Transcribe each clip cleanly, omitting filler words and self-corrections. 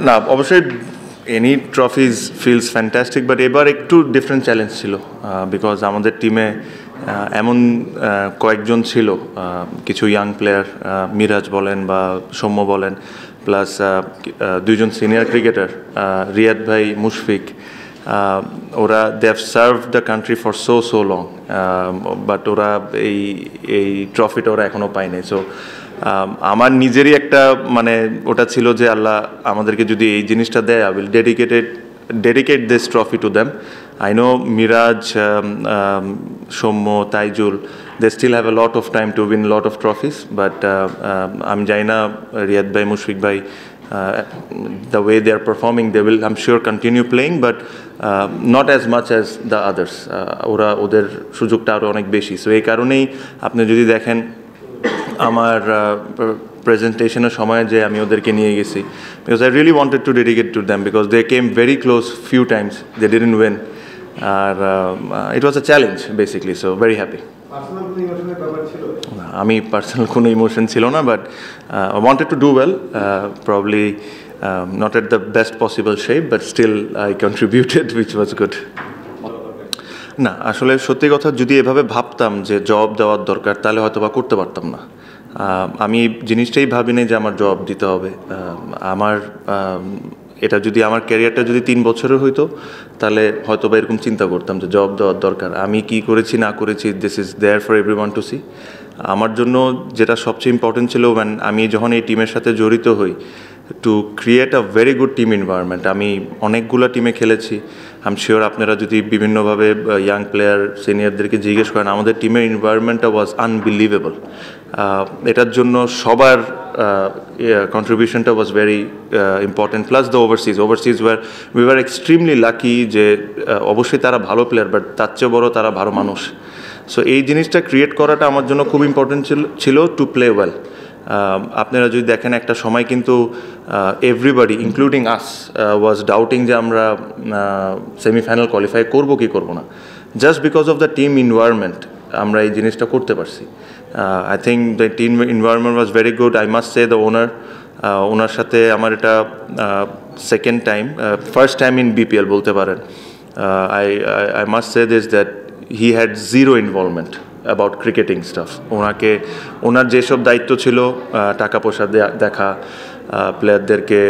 না অবশ্যই any ট্রফিজ feels fantastic, but এবার একটু ডিফারেন্ট চ্যালেঞ্জ ছিল বিকজ আমাদের টিমে এমন কয়েকজন ছিল, কিছু ইয়াং প্লেয়ার, মিরাজ বলেন বা সৌম্য বলেন, প্লাস দুইজন সিনিয়র ক্রিকেটার রিয়াদ ভাই, মুশফিক, ওরা they have serve the country for so long, but ওরা এই ট্রফিটা ওরা এখনও পায়নি। সো আমার নিজেরই একটা মানে ওটা ছিল যে আল্লাহ আমাদেরকে যদি এই জিনিসটা দেয়, I will dedicate this trophy to them. I know Miraj, Sommo, Taijul, they still have a lot of time to win a lot of trophies, but I'm Jaina, Riyad Bhai, Mushfiq Bhai, the way they are performing, they will, I'm sure, continue playing, but not as much as the others. ওরা ওদের সুযোগটা আরও অনেক বেশি। So এই কারণেই আপনি যদি দেখেন আমার প্রেজেন্টেশনের সময় যে আমি ওদেরকে নিয়ে গেছি, because I really wanted to dedicate to them, because they came very close few times, they didn't win, আর it was a challenge basically. So very happy. আমি পার্সোনাল কোনো ইমোশন ছিল না, but I wanted to do well, probably not at the best possible shape, but still I contributed, which was good. না আসলে সত্যি কথা, যদি এভাবে ভাবতাম যে জব দেওয়ার দরকার, তাহলে হয়তো বা করতে পারতাম না। আমি জিনিসটাই ভাবিনি যে আমার জব দিতে হবে। আমার এটা যদি আমার ক্যারিয়ারটা যদি 3 বছরের হইতো, তাহলে হয়তো বা এরকম চিন্তা করতাম যে জব দেওয়ার দরকার। আমি কি করেছি না করেছি, this is there for everyone to see. আমার জন্য যেটা সবচেয়ে ইম্পর্টেন্ট ছিল, আমি যখন এই টিমের সাথে জড়িত হই, to create a very good team environment. আমি অনেকগুলো টিমে খেলেছি, আই এম শিওর আপনারা যদি বিভিন্নভাবে ইয়াং প্লেয়ার সিনিয়রদেরকে জিজ্ঞেস করেন, আমাদের টিমের এনভায়রনমেন্টটা ওয়াজ আনবিলিভেবল। এটার জন্য সবার কন্ট্রিবিউশনটা was very important, plus the overseas we were extremely lucky যে অবশ্যই তারা ভালো প্লেয়ার, বাট তার চেয়ে বড় তারা ভালো মানুষ। সো এই জিনিসটা ক্রিয়েট করাটা আমার জন্য খুব ইম্পর্টেন্ট ছিল টু প্লে ওয়েল। আপনারা যদি দেখেন একটা সময় কিন্তু everybody including us was doubting যে আমরা সেমিফাইনাল কোয়ালিফাই করবো কি করবো না, just because of the team environment আমরা এই জিনিসটা করতে পারছি। I think the team environment was very good. I must say the ওনার সাথে আমার এটা second time, first time in BPL বলতে পারেন। I must say this that he had zero involvement about cricketing stuff. ওনার যেসব দায়িত্ব ছিল, টাকা পয়সা দেখা, প্লেয়ারদেরকে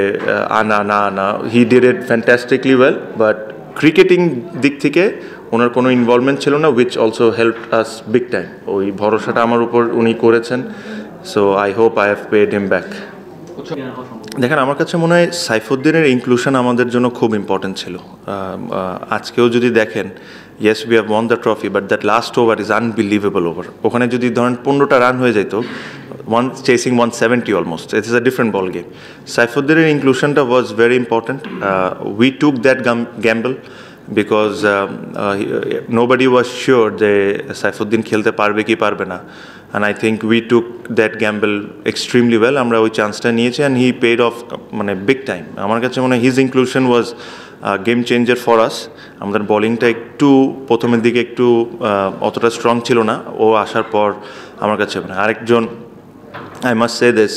আনা না আনা, he did it fantastically well, but cricketing দিক থেকে ওনার কোনো ইনভলভমেন্ট ছিল না, which also help us big time. ওই ভরসাটা আমার উপর উনি করেছেন। So I hope I have paid him back. দেখেন, আমার কাছে মনে হয় সাইফুদ্দিনের ইনক্লুশন আমাদের জন্য খুব ইম্পর্টেন্ট ছিল। আজকেও যদি দেখেন, yes we have won the trophy, but that last over is unbelievable over. ওখানে যদি ধরেন 15টা রান হয়ে যেত, chasing 170 almost, it is a different ball game. সাইফুদ্দিনের ইনক্লুশনটা was very important. We took that gamble because nobody was sure যে সাইফুদ্দিন খেলতে পারবে কি পারবে না, and I think we took that gamble extremely well. আমরা ওই চান্সটা নিয়েছি, and he paid off মানে big time. আমার কাছে মনে হয় his inclusion was game changer for us. আমাদের বোলিংটা একটু প্রথমের দিকে একটু অতটা স্ট্রং ছিল না, ও আসার পর আমার কাছে আরেকজন, I must say this,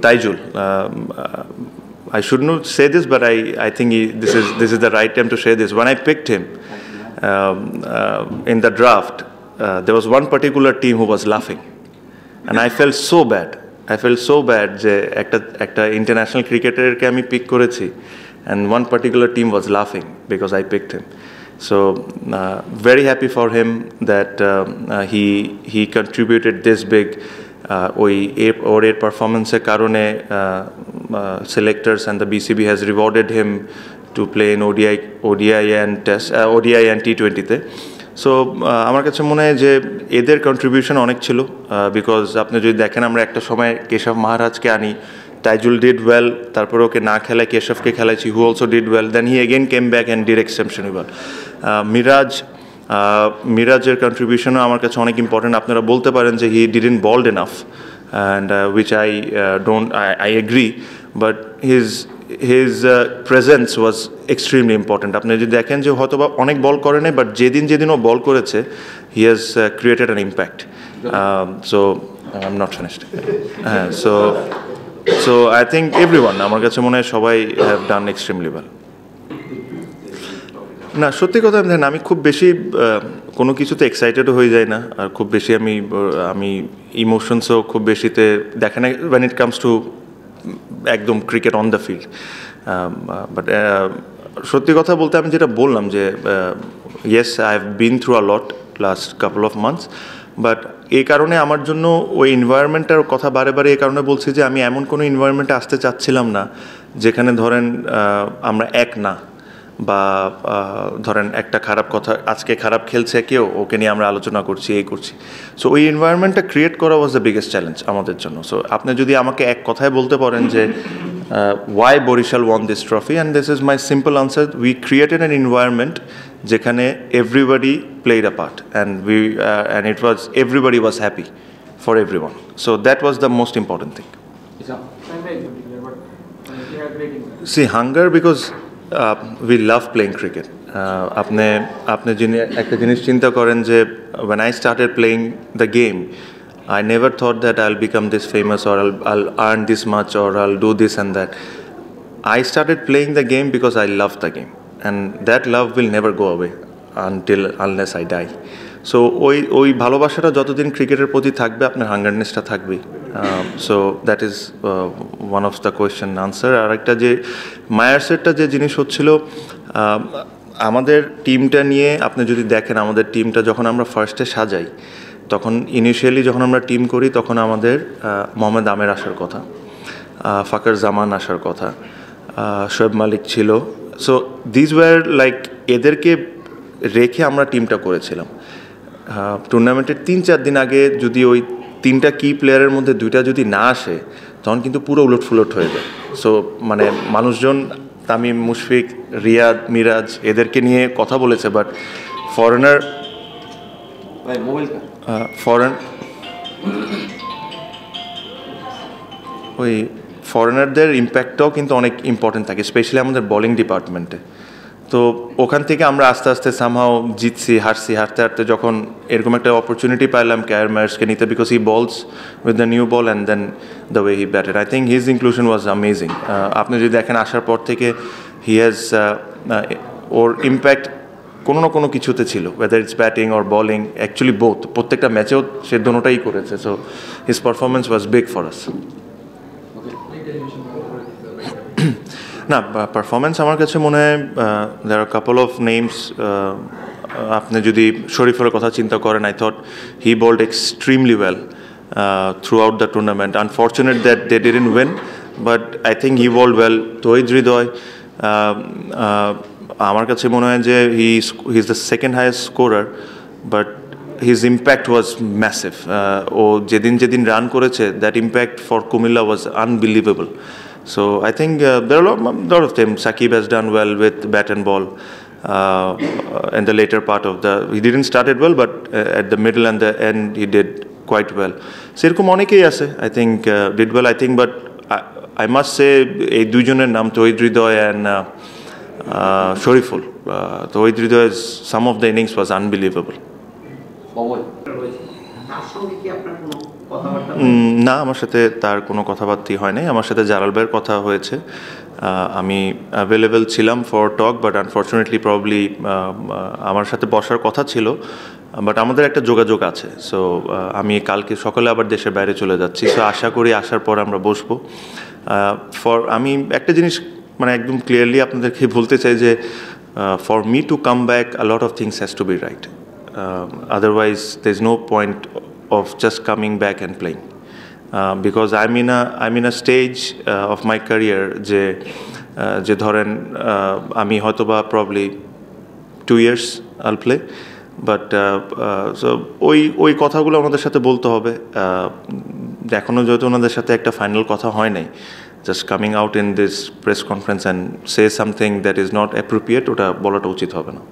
Taijul, I should not say this, but I think this is the right time to say this. When I picked him in the draft, there was one particular team who was laughing, and I felt so bad যে একটা international ক্রিকেটারকে আমি pick করেছি, and one particular team was laughing because I picked him. So very happy for him that he contributed this big. ওর পারফরমেন্সের কারণে selectors and the BCB has rewarded him to play in ODI and T20-তে। So আমার কাছে মনে হয় যে এদের contribution অনেক ছিল, বিকজ আপনি যদি দেখেন আমরা একটা সময় কেশব মহারাজকে আনি, তাইজুল ডিড ওয়েল, তারপর ওকে না খেলায় কেশবকে খেলাইছি, who also did well, then he again came back and did exceptionally well. মিরাজের কন্ট্রিবিউশনও আমার কাছে অনেক ইম্পর্টেন্ট। আপনারা বলতে পারেন যে he didn't bowled enough, and which I agree, but his presence was extremely important. আপনি যদি দেখেন যে হয়তো বা অনেক বল করে নাই, বাট যেদিন ও বল করেছে, he has created an impact. So I'm not finished. So So I think everyone, আমার কাছে মনে হয় সবাই have done extremely well. না সত্যি কথা আমি খুব বেশি কোনো কিছুতে এক্সাইটেডও হয়ে যায় না, আর খুব বেশি আমি ইমোশনসও খুব বেশিতে দেখে না when it comes to একদম cricket on the field. But সত্যি কথা বলতে আমি যেটা বললাম যে yes I have been through a lot last couple of months, but এই কারণে আমার জন্য ওই এনভায়রনমেন্টটার কথা বারে বারে এই কারণে বলছি যে আমি এমন কোনো এনভায়রনমেন্টে আসতে চাচ্ছিলাম না যেখানে ধরেন আমরা এক না, বা ধরেন একটা খারাপ কথা, আজকে খারাপ খেলছে কেউ, ওকে নিয়ে আমরা আলোচনা করছি, এই করছি। সো ওই এনভায়রনমেন্টটা ক্রিয়েট করা ওয়াজ দ্য বিগেস্ট চ্যালেঞ্জ আমাদের জন্য। সো আপনি যদি আমাকে এক কথায় বলতে পারেন যে why Borishal won this trophy, and this is my simple answer: we created an environment যেখানে everybody played a part, and it was everybody was happy for everyone. So that was the most important thing. See, hunger, because we love playing cricket. আপনি একটা জিনিস চিন্তা করেন যে when I started playing the game, I never thought that I'll become this famous, or I'll earn this much, or I'll do this and that. I started playing the game because I love the game, and that love will never go away unless I die. So ওই ভালোবাসাটা যতদিন ক্রিকেটের প্রতি থাকবে, আপনার হাঙ্গারনেসটা থাকবেই। So that is one of the question answer. আর একটা যে মায়ার্সেরটা যে জিনিস হচ্ছিল, আমাদের টিমটা নিয়ে আপনি যদি দেখেন, আমাদের টিমটা যখন আমরা ফার্স্টে সাজাই, তখন ইনিশিয়ালি যখন আমরা টিম করি, তখন আমাদের মোহাম্মদ আমের আসার কথা, ফাকর জামান আসার কথা, শোয়েব মালিক ছিল। সো দিস ওয়ার লাইক, এদেরকে রেখে আমরা টিমটা করেছিলাম। টুর্নামেন্টের 3-4 দিন আগে যদি ওই 3টা কি প্লেয়ারের মধ্যে 2টা যদি না আসে, তখন কিন্তু পুরো উলটফুলট হয়ে যায়। সো মানে মানুষজন তামিম, মুশফিক, রিয়াদ, মিরাজ এদেরকে নিয়ে কথা বলেছে, বাট ওই ফরেনারদের ইম্প্যাক্টটাও কিন্তু অনেক ইম্পর্টেন্ট থাকে, স্পেশালি আমাদের বোলিং ডিপার্টমেন্টে। তো ওখান থেকে আমরা আস্তে আস্তে সামহাও জিতছি, হারতে হারতে যখন এরকম একটা অপরচুনিটি পাইলাম কেয়ার মায়ার্সকে নিতে, because he bowls with the new ball and then the way he batted, I think his inclusion was amazing. আপনি যদি দেখেন আসার পর থেকে হি হ্যাজ ওর ইম্প্যাক্ট কোনো না কোনো কিছুতে ছিল, whether it's batting or bowling, actually both, প্রত্যেকটা ম্যাচেও সে দোনোটাই করেছে। So his performance was big for us. না, পারফরমেন্স আমার কাছে মনে হয় দেয়ার আর কাপল অফ নেমস। আপনি যদি শরীফের কথা চিন্তা করেন, I thought he bowled extremely well throughout the tournament. Unfortunate that they didn't win, but I think he bowled well. Tawhid Hridoy, আমার কাছে মনে হয় যে he is the second highest scorer, but his impact was massive. ও যেদিন run করেছে, that impact for Comilla was unbelievable. So I think there are a lot of them. Saqib has done well with bat and ball in the later part of he didn't start it well, but at the middle and the end he did quite well. So এরকম অনেকেই আছে, I think did well, I think, but I must say এই দুইজনের নাম তহিদ হৃদয় and Shariful. Tohid Hridoy, some of the innings was unbelievable. না, আমার সাথে তার কোনো কথাবার্তা হয় নাই। আমার সাথে জালাল ভাইয়ের কথা হয়েছে, আমি অ্যাভেলেবেল ছিলাম for talk, but unfortunately probably আমার সাথে বসার কথা ছিল, বাট আমাদের একটা যোগাযোগ আছে। সো আমি কালকে সকালে আবার দেশের বাইরে চলে যাচ্ছি। সো আশা করি আসার পর আমরা বসবো। আমি একটা জিনিস মানে একদম ক্লিয়ারলি আপনাদেরকে বলতে চাই যে for me to come back, a lot of things has to be right, otherwise there is no point of just coming back and playing, because I'm in a stage of my career যে ধরেন আমি হয়তোবা probably 2 years I'll play, but so ওই কথাগুলো ওনাদের সাথে বলতে হবে। এখনও যেহেতু ওনাদের সাথে একটা ফাইনাল কথা হয় নাই, just coming out in this press conference and say something that is not appropriate, ওটা বলাটা উচিত হবে না।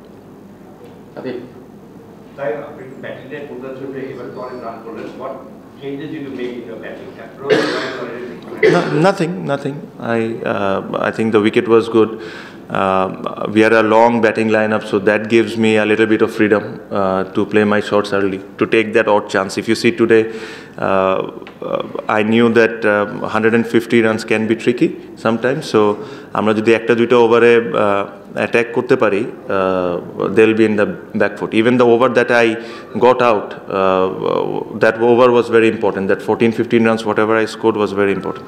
Nothing. I think the wicket was good. We had a long batting lineup, so that gives me a little bit of freedom to play my shots early, to take that odd chance. If you see today, I knew that 150 runs can be tricky sometimes, so আমরা যদি একটা দুইটা ওভারে attack করতে পারি, they'll be in the back foot. Even the over that I got out, that over was very important. That 14-15 runs, whatever I scored, was very important.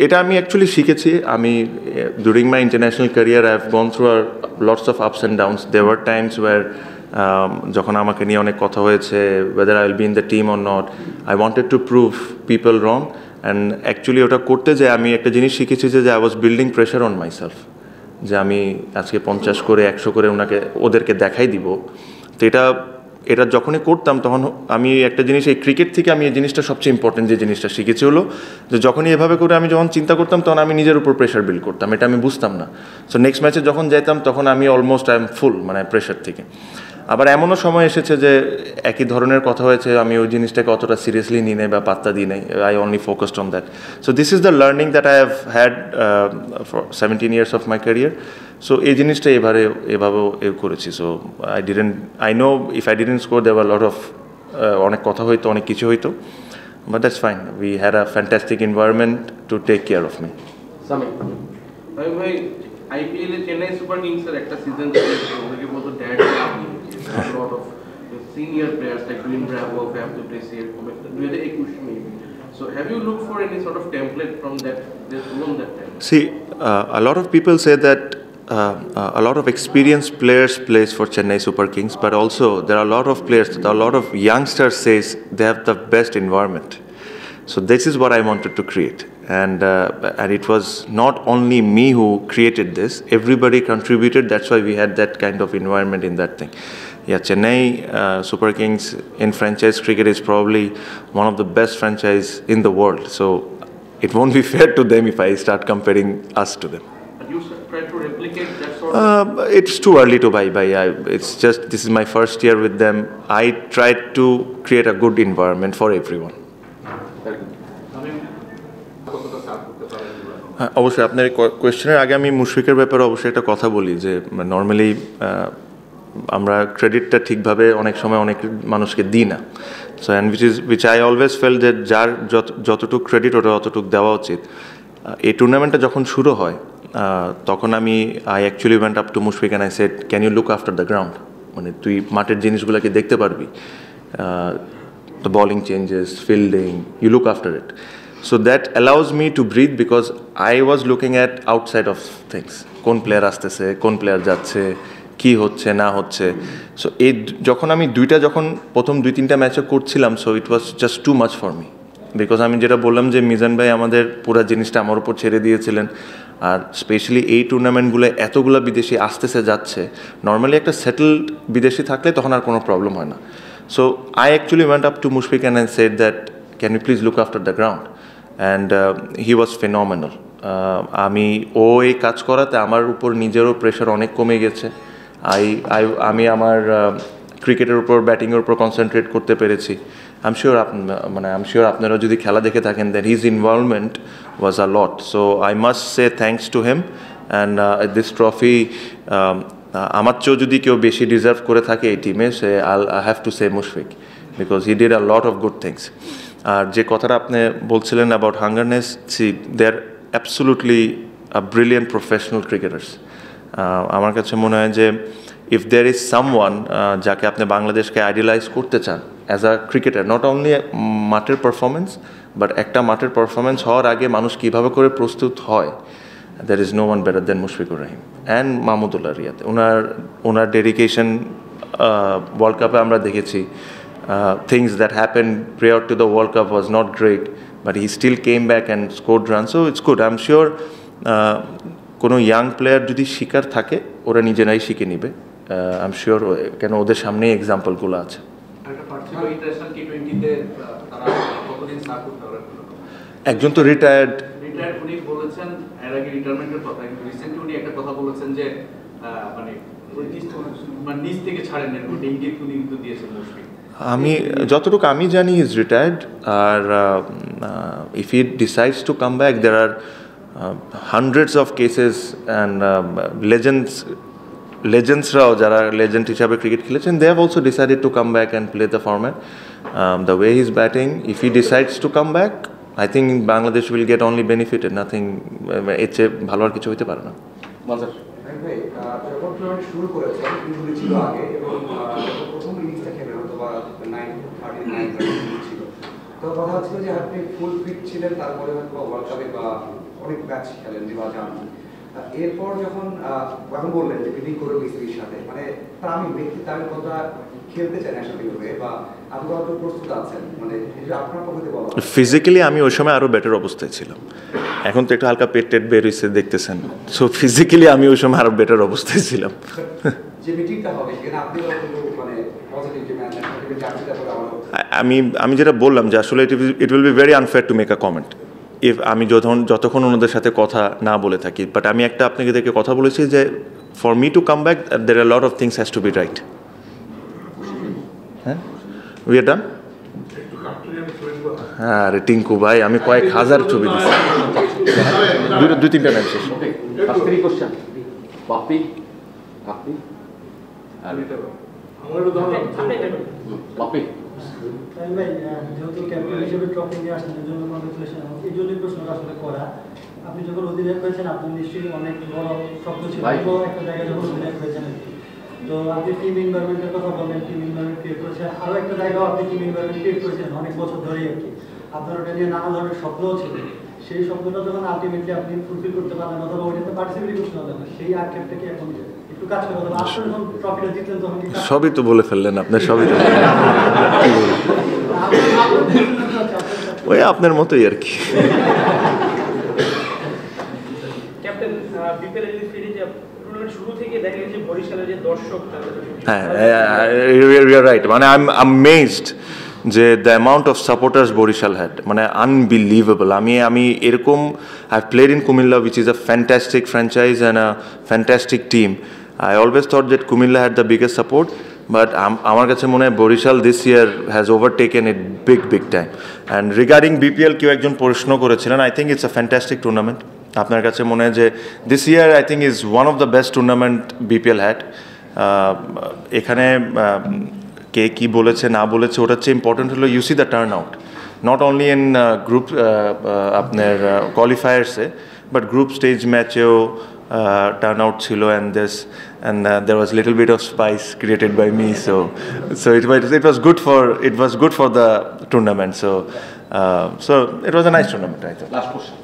এটা আমি actually শিখেছি। আমি during my international career I have gone through lots of ups and downs. There were times where যখন আমাকে নিয়ে অনেক কথা হয়েছে, whether I will be in the team or not, I wanted to prove people wrong, and actually ওটা করতে যে আমি একটা জিনিস শিখেছি যে I was building pressure on myself, যে আমি আজকে 50 করে 100 করে ওদেরকে দেখাই দিব। তো এটা যখনই করতাম তখন আমি একটা জিনিস, এই ক্রিকেট থেকে আমি এই জিনিসটা সবচেয়ে ইম্পর্টেন্ট যে জিনিসটা শিখেছি হলো যে যখনই এভাবে করে আমি যখন চিন্তা করতাম তখন আমি নিজের উপর প্রেশার বিল্ড করতাম, এটা আমি বুঝতাম না। সো নেক্সট ম্যাচে যখন যাইতাম তখন আমি অলমোস্ট আই এম ফুল, মানে প্রেশার থেকে। আবার এমনও সময় এসেছে যে একই ধরনের কথা হয়েছে, আমি ওই জিনিসটাকে অতটা সিরিয়াসলি নিই নাই বা পাত্তা দিই নাই, I only focused on that. So this is the learning that I have had for 17 years of my career. So এই জিনিসটা এভাবেও করেছি। So I know if I didn't score there were lot of অনেক কথা হইতো, অনেক কিছু হইতো, but that's fine. We had a fantastic environment to take care of me. ভাই IPL এ চেন্নাই সুপার কিংসের একটা সিজন অনেকে বলতো dad lot of senior players like 𝒓𝒆-𝒑𝒓𝒊𝒃 𝒂𝒂𝒂𝒂 2021 maybe. So have you looked for any sort of template from that time? See, a lot of people say that a lot of experienced players plays for Chennai Super Kings, but also there are a lot of players, a lot of youngsters says they have the best environment. So this is what I wanted to create, and it was not only me who created this, everybody contributed. That's why we had that kind of environment in that thing. Yeah, Chennai Super Kings in franchise cricket is probably one of the best franchise in the world, so it won't be fair to them if I start comparing us to them. You try to replicate that sort of... It's too early to buy. It's just, this is my first year with them. I tried to create a good environment for everyone. অবশ্যই আপনার কোয়েশ্চেনের আগে আমি মুশফিকের ব্যাপারে অবশ্যই একটা কথা বলি যে নর্মালি আমরা ক্রেডিটটা ঠিকভাবে অনেক সময় অনেক মানুষকে দিই না। So and which I always fail যে যার যতটুকু ক্রেডিট ওটা অতটুকু দেওয়া উচিত। এই টুর্নামেন্টটা যখন শুরু হয় তখন I actually went up to Mushfiq and I said, can you look after the ground, মানে তুই মাঠের জিনিসগুলোকে দেখতে পারবি, the bowling changes, fielding, you look after it. So that allows me to breathe because I was looking at outside of things. কোন player আসতেছে, কোন player যাচ্ছে, কি হচ্ছে না হচ্ছে। সো এই যখন আমি প্রথম 2-3টা ম্যাচে করছিলাম, so it was just too much for me, because আমি যেটা বললাম যে মিজান ভাই আমাদের পুরো জিনিসটা আমার উপর ছেড়ে দিয়েছিলেন। আর স্পেশালি এই টুর্নামেন্টগুলো এতগুলো বিদেশি আসতেছে যাচ্ছে, নর্মালি একটা সেটেলড বিদেশি থাকলে তখন আর কোনো প্রবলেম হয় না। So I actually went up to Mushfiq and I said that, can you please look after the ground, and he was phenomenal. এই কাজ করাতে আমার উপর নিজেরও প্রেশার অনেক কমে গেছে। আমি আমার ক্রিকেটের উপর, ব্যাটিংয়ের উপর কনসেন্ট্রেট করতে পেরেছি। আই এম শিওর আপনারা যদি খেলা দেখে থাকেন, that his involvement was a lot. So I must say thanks to him, and this trophy আমার চেয়েও যদি কেউ বেশি ডিজার্ভ করে থাকে এই টিমে, সে I have to say Mushfiq, because he did a lot of good things. আর যে কথাটা আপনি বলছিলেন about hungerness, they are absolutely brilliant professional cricketers. আমার কাছে মনে হয় যে ইফ দেয়ার ইজ সামওয়ান যাকে আপনি বাংলাদেশকে আইডিয়ালাইজ করতে চান as a cricketer, not only মাঠের পারফরমেন্স, বাট একটা মাঠের পারফরমেন্স হওয়ার আগে মানুষ কীভাবে করে প্রস্তুত হয়, there is no one better than Mushfiqur Rahim and Mahmudullah Riyad. ওনার ডেডিকেশন ওয়ার্ল্ড কাপে আমরা দেখেছি। Things that happened prior to the World Cup was not great, but he still came back and scored runs. So it's good. I'm sure কোনো young player যদি শিকার থাকে ওরা নিজেরাই শিখে নিবে। I'm sure কেন ওদের সামনেই এক্সাম্পলগুলো আছে। একজন তো রিটায়ার্ড উনি বলেছেন এর আগে রিটায়ারমেন্টের কথা, কিন্তু রিসেন্টলি উনি একটা কথা বলেছেন যে মানে নিচ থেকে ছাড়েন না, ওটা ইঙ্গিত উনি কিন্তু দিয়েছেন মুশফিক। আমি যতটুকু আমি জানি ইজ রিটায়ার্ড, আর if he decides to come back there are hundreds of cases and লেজেন্ডসরাও যারা লেজেন্ড হিসাবে ক্রিকেট খেলেছেন, they have also decided to come back and play the format the way he is batting. If he decides to come back, I think Bangladesh will get only benefited, nothing, এর চেয়ে ভালো আর কিছু হইতে পারে না। যখন টুর্নামেন্ট শুরু করেছেন ইনজুরি ছিল আগে, এবং প্রথম ইনিংসটা খেলে হয়তো বা 9-39 ছিল, তো কথা হচ্ছিল যে আপনি ফুল ফিট ছিলেন, তারপরে হয়তো ওয়ার্ল্ড কাপে বা অনেক ম্যাচ খেলেন নির্বাচন। এরপর যখন এখন বললেন যে বিডিং করে বিসিবির সাথে, মানে আমি ব্যক্তি তার কথা খেলতে চাই ন্যাশনাল হয়ে, বা আপনি কত প্রস্তুত আছেন, মানে আপনার পক্ষে বলা ফিজিক্যালি আমি ওই সময় আরও বেটার অবস্থায় ছিলাম। এখন তো একটু হালকা পেট টেট বের হয়েছে দেখতেছেন, সো ফিজিক্যালি আমি ওই সময় আরও বেটার অবস্থায় ছিলাম। যে মিটিংটা হবে সেখানে আপনি মানে পজিটিভ যে ম্যাচ আমি যেটা বললাম যে আসলে it will be very unfair to make a comment if আমি যতক্ষণ ওনাদের সাথে কথা না বলে থাকি। বাট আমি একটা আপনাকে দেখে কথা বলেছি যে for me to come back there are lot of things has to be right. হ্যাঁ, উই আর ডান। হ্যাঁ রে টিঙ্কু ভাই, আমি কয়েক হাজার ছবি দিচ্ছি, 2-3টা ম্যাচ শেষ। যেহেতু ক্যাপ্টেন হিসেবে ট্রফি নিয়ে আসছেন, এর জন্য কংগ্রেচুলেশন। এই জন্যই প্রশ্নটা আসলে করা, আপনি যখন অধিনায়ক হয়েছেন আপনার নিশ্চয়ই অনেক বড় স্বপ্ন ছিল একটা জায়গায় যখন অধিনায়ক হয়েছেন, তো আপনি টিম এনভায়রনমেন্টের কথা বললেন, টিম এনভায়রনমেন্ট ক্রিয়েট করেছেন, আরও একটা জায়গাও আপনি টিম এনভায়রনমেন্ট ক্রিয়েট করেছেন অনেক বছর ধরেই আর কি। আপনার ওটা নিয়ে নানা ধরনের স্বপ্নও ছিল, সেই স্বপ্নটা যখন আলটিমেটলি আপনি ফুলফিল করতে পারলেন অথবা ওইটাতে পার্টিসিপেট করতে পারলেন, সেই আক্ষেপটা কি এখন একটু কাজ করে? আসলে যখন ট্রফিটা জিতলেন তখন সবই তো বলে ফেললেন আপনি, সবই তো ওই আপনার মতোই আর কি। ক্যাপ্টেন বিপিএল এর যদি ফিরে যাব, টুর্নামেন্ট শুরু থেকে দেখা গেছে বরিশালের যে দর্শক, হ্যাঁ ইউ আর রাইট, মানে আই এম অ্যামেজড যে the amount of supporters Barishal had, মানে আনবিলিভেবল। আমি এরকম I played in Comilla which is a fantastic franchise and a fantastic team. I always thought that Kumilla had the biggest support, but আমার কাছে মনে হয় Barishal this year has overtaken it big time. And regarding BPL কেউ একজন প্রশ্ন করেছিলেন, I think it's a fantastic tournament. আপনার কাছে মনে হয় যে this year I think is one of the best tournament BPL had. এখানে কে কি বলেছে না বলেছে ওটার চেয়ে ইম্পর্টেন্ট হলো you see the turnout. Not only in group আপনার qualifiers but group stage ম্যাচেও turnout chilo, and there was a little bit of spice created by me, so it was good for the tournament, so it was a nice tournament, I thought. Last question.